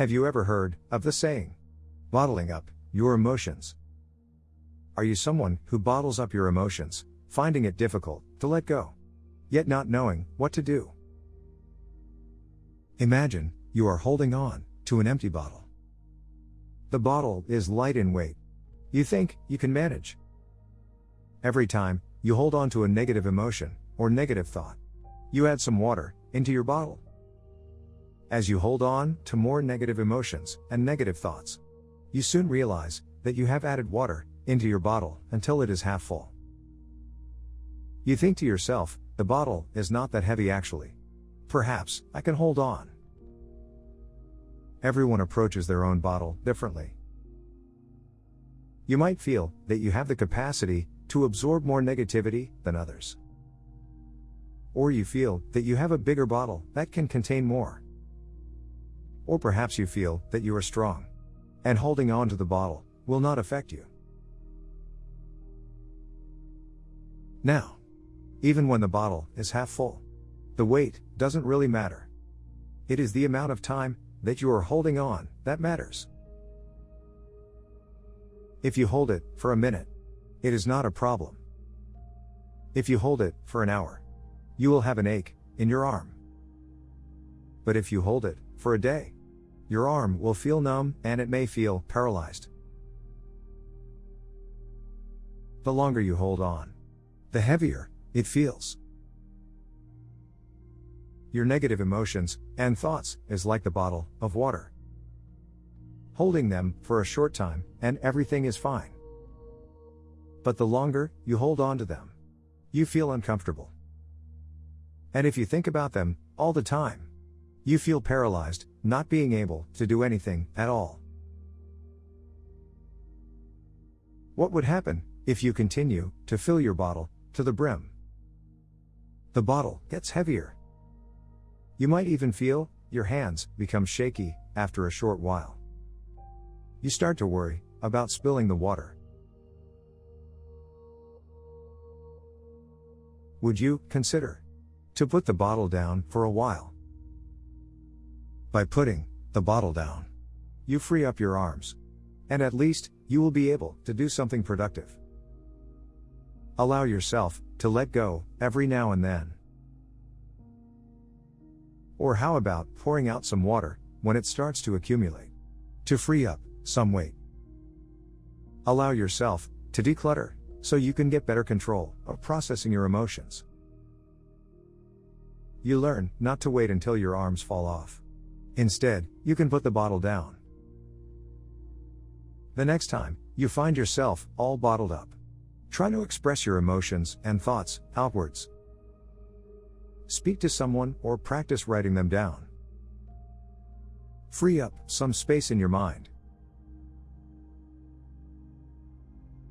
Have you ever heard of the saying, bottling up your emotions? Are you someone who bottles up your emotions, finding it difficult to let go, yet not knowing what to do? Imagine you are holding on to an empty bottle. The bottle is light in weight. You think you can manage. Every time you hold on to a negative emotion or negative thought, you add some water into your bottle. As you hold on to more negative emotions and negative thoughts, you soon realize that you have added water into your bottle until it is half full. You think to yourself, the bottle is not that heavy actually. Perhaps I can hold on. Everyone approaches their own bottle differently. You might feel that you have the capacity to absorb more negativity than others. Or you feel that you have a bigger bottle that can contain more. Or perhaps you feel that you are strong, and holding on to the bottle will not affect you. Now, even when the bottle is half full, the weight doesn't really matter. It is the amount of time that you are holding on that matters. If you hold it for a minute, it is not a problem. If you hold it for an hour, you will have an ache in your arm. But if you hold it for a day, your arm will feel numb and it may feel paralyzed. The longer you hold on, the heavier it feels. Your negative emotions and thoughts is like the bottle of water. Holding them for a short time and everything is fine. But the longer you hold on to them, you feel uncomfortable. And if you think about them all the time, you feel paralyzed, not being able to do anything at all. What would happen if you continue to fill your bottle to the brim? The bottle gets heavier. You might even feel your hands become shaky after a short while. You start to worry about spilling the water. Would you consider to put the bottle down for a while? By putting the bottle down, you free up your arms, and at least you will be able to do something productive. Allow yourself to let go every now and then. Or how about pouring out some water when it starts to accumulate, to free up some weight? Allow yourself to declutter so you can get better control of processing your emotions. You learn not to wait until your arms fall off. Instead, you can put the bottle down. The next time you find yourself all bottled up, try to express your emotions and thoughts outwards. Speak to someone or practice writing them down. Free up some space in your mind.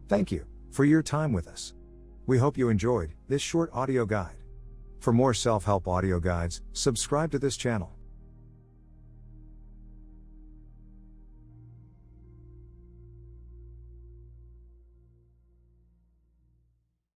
Thank you for your time with us. We hope you enjoyed this short audio guide. For more self-help audio guides, subscribe to this channel.